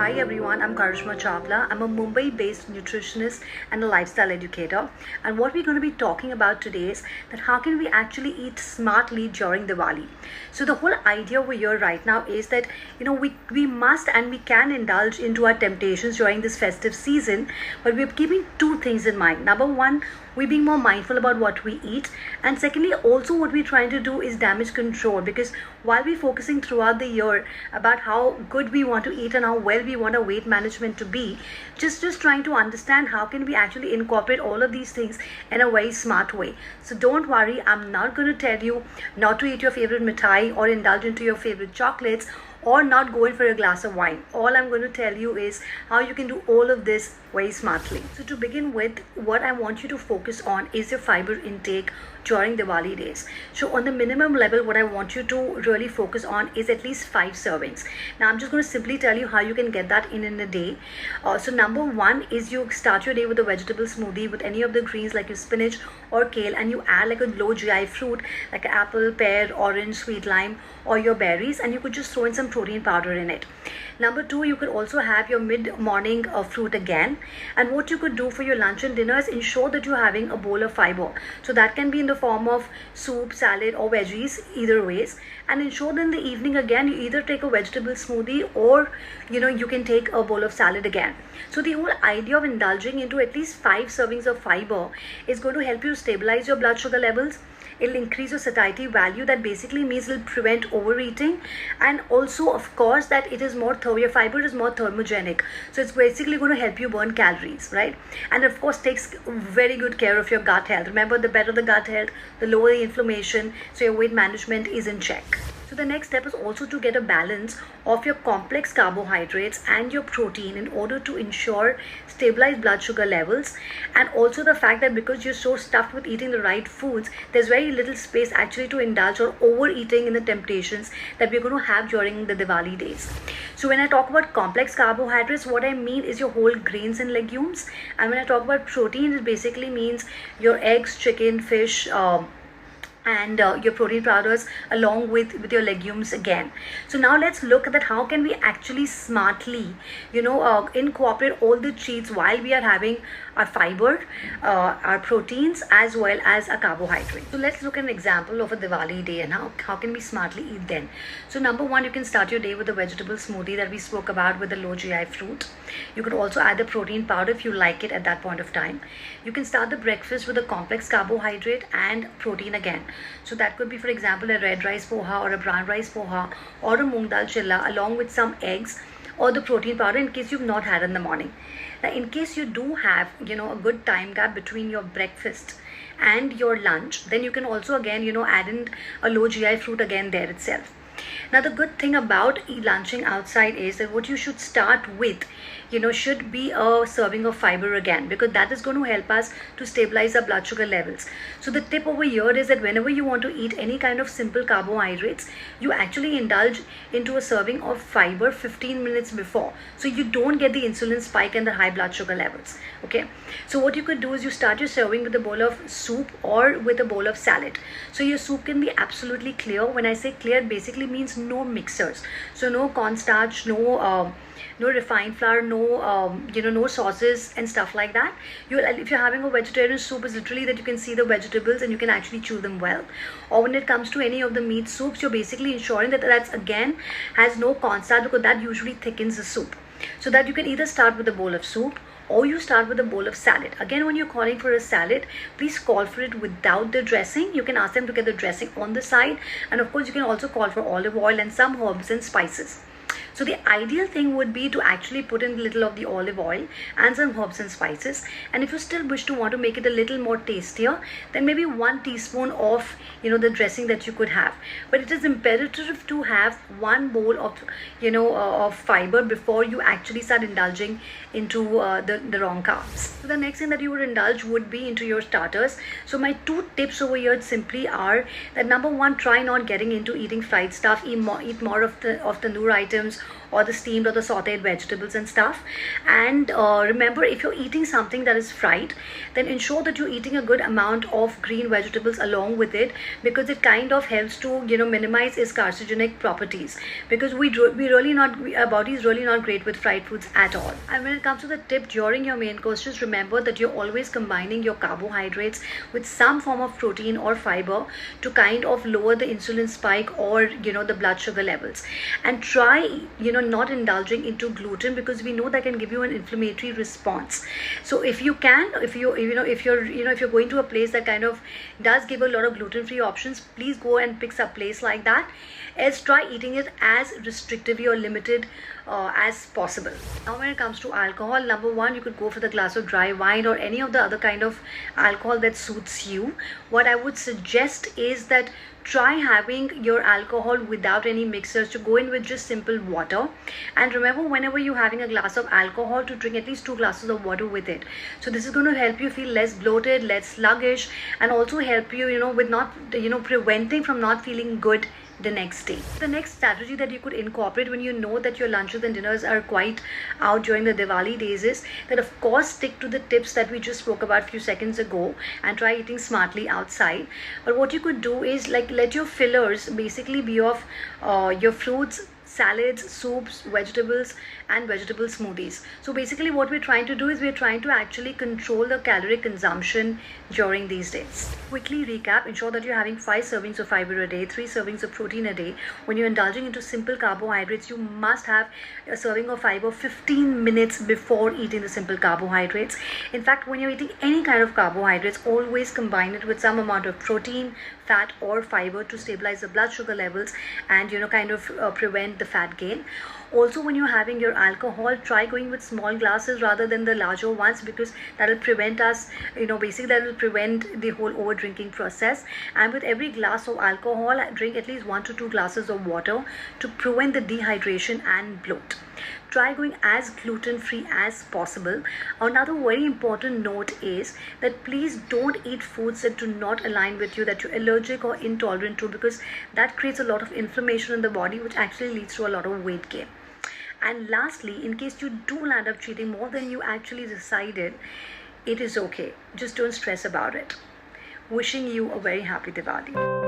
Hi everyone, I'm Karishma Chawla. I'm a Mumbai-based nutritionist and a lifestyle educator. And what we're going to be talking about today is that how can we actually eat smartly during Diwali. So the whole idea over here right now is that we must and we can indulge into our temptations during this festive season, but we're keeping two things in mind. Number one, we're being more mindful about what we eat, and secondly also what we're trying to do is damage control, because while we're focusing throughout the year about how good we want to eat and how well we want our weight management to be, just trying to understand how can we actually incorporate all of these things in a very smart way. So don't worry, I'm not going to tell you not to eat your favorite mithai or indulge into your favorite chocolates or not go in for a glass of wine. All I'm going to tell you is how you can do all of this very smartly. So to begin with, what I want you to focus on is your fiber intake during Diwali days. So on the minimum level, what I want you to really focus on is at least 5 servings. Now I'm just going to simply tell you how you can get that in a day. So number one is you start your day with a vegetable smoothie with any of the greens like your spinach or kale, and you add like a low GI fruit like apple, pear, orange, sweet lime, or your berries, and you could just throw in some protein powder in it. Number two, you could also have your mid-morning fruit again. And what you could do for your lunch and dinner is ensure that you're having a bowl of fiber. So that can be in the form of soup, salad, or veggies, either ways. And ensure that in the evening again, you either take a vegetable smoothie or you can take a bowl of salad again. So the whole idea of indulging into at least 5 servings of fiber is going to help you stabilize your blood sugar levels. It'll increase your satiety value. That basically means it'll prevent overeating, and also of course that it is your fiber is more thermogenic, so it's basically going to help you burn calories, right? And of course takes very good care of your gut health. Remember, the better the gut health, the lower the inflammation, so your weight management is in check. So the next step is also to get a balance of your complex carbohydrates and your protein in order to ensure stabilized blood sugar levels, and also the fact that because you're so stuffed with eating the right foods, there's very little space actually to indulge or overeating in the temptations that we're going to have during the Diwali days. So when I talk about complex carbohydrates, what I mean is your whole grains and legumes, and when I talk about protein, it basically means your eggs, chicken, fish, and your protein powders along with your legumes again. So now let's look at that how can we actually smartly incorporate all the treats while we are having our fiber, our proteins, as well as a carbohydrate. So let's look at an example of a Diwali day and how can we smartly eat then. So number one, you can start your day with a vegetable smoothie that we spoke about with a low GI fruit. You could also add the protein powder if you like it at that point of time. You can start the breakfast with a complex carbohydrate and protein again. So that could be, for example, a red rice poha or a brown rice poha or a moong dal chilla along with some eggs or the protein powder in case you've not had in the morning. Now in case you do have a good time gap between your breakfast and your lunch, then you can also again add in a low GI fruit again there itself. Now the good thing about lunching outside is that what you should start with should be a serving of fiber again, because that is going to help us to stabilize our blood sugar levels. So the tip over here is that whenever you want to eat any kind of simple carbohydrates, you actually indulge into a serving of fiber 15 minutes before, so you don't get the insulin spike and the high blood sugar levels. Okay, so what you could do is you start your serving with a bowl of soup or with a bowl of salad. So your soup can be absolutely clear. When I say clear, it basically means no mixers, so no cornstarch, no refined flour, no sauces and stuff like that. If you're having a vegetarian soup, is literally that you can see the vegetables and you can actually chew them well. Or when it comes to any of the meat soups, you're basically ensuring that that's again has no cornstarch, because that usually thickens the soup. So that you can either start with a bowl of soup or you start with a bowl of salad. Again, when you're calling for a salad, please call for it without the dressing. You can ask them to get the dressing on the side, and of course you can also call for olive oil and some herbs and spices. So the ideal thing would be to actually put in a little of the olive oil and some herbs and spices. And if you still wish to want to make it a little more tastier, then maybe 1 teaspoon of the dressing that you could have. But it is imperative to have 1 bowl of fiber before you actually start indulging into the wrong carbs. So the next thing that you would indulge would be into your starters. So my 2 tips over here simply are that number one, try not getting into eating fried stuff. Eat more of the tandoor items or the steamed or the sauteed vegetables and stuff. And remember, if you're eating something that is fried, then ensure that you're eating a good amount of green vegetables along with it, because it kind of helps to, you know, minimize its carcinogenic properties, because our body is really not great with fried foods at all. And when it comes to the tip during your main course, just remember that you're always combining your carbohydrates with some form of protein or fiber to kind of lower the insulin spike or, you know, the blood sugar levels. And try, you know, not indulging into gluten, because we know that can give you an inflammatory response. So if you can, if you're going to a place that kind of does give a lot of gluten-free options, please go and pick a place like that. Else try eating it as restrictively or limited as possible. Now when it comes to alcohol, number one, you could go for the glass of dry wine or any of the other kind of alcohol that suits you. What I would suggest is that try having your alcohol without any mixers, to go in with just simple water. And remember, whenever you're having a glass of alcohol, to drink at least 2 glasses of water with it. So this is going to help you feel less bloated, less sluggish, and also help you, you know, with not, you know, preventing from not feeling good the next day. The next strategy that you could incorporate when you know that your lunches and dinners are quite out during the Diwali days is that, of course, stick to the tips that we just spoke about a few seconds ago and try eating smartly outside. But what you could do is, like, let your fillers basically be of your fruits, salads, soups, vegetables, and vegetable smoothies. So basically what we're trying to do is we're trying to actually control the caloric consumption during these days. Quickly recap, ensure that you're having 5 servings of fiber a day, 3 servings of protein a day. When you're indulging into simple carbohydrates, you must have a serving of fiber 15 minutes before eating the simple carbohydrates. In fact, when you're eating any kind of carbohydrates, always combine it with some amount of protein, fat, or fiber to stabilize the blood sugar levels and, you know, kind of prevent the fat gain. Also, when you're having your alcohol, try going with small glasses rather than the larger ones, because that will prevent us, you know, basically that will prevent the whole over drinking process. And with every glass of alcohol, drink at least 1 to 2 glasses of water to prevent the dehydration and bloat. Try going as gluten-free as possible. Another very important note is that please don't eat foods that do not align with you, that you're allergic or intolerant to, because that creates a lot of inflammation in the body, which actually leads to a lot of weight gain. And lastly, in case you do land up cheating more than you actually decided, it is okay. Just don't stress about it. Wishing you a very happy Diwali.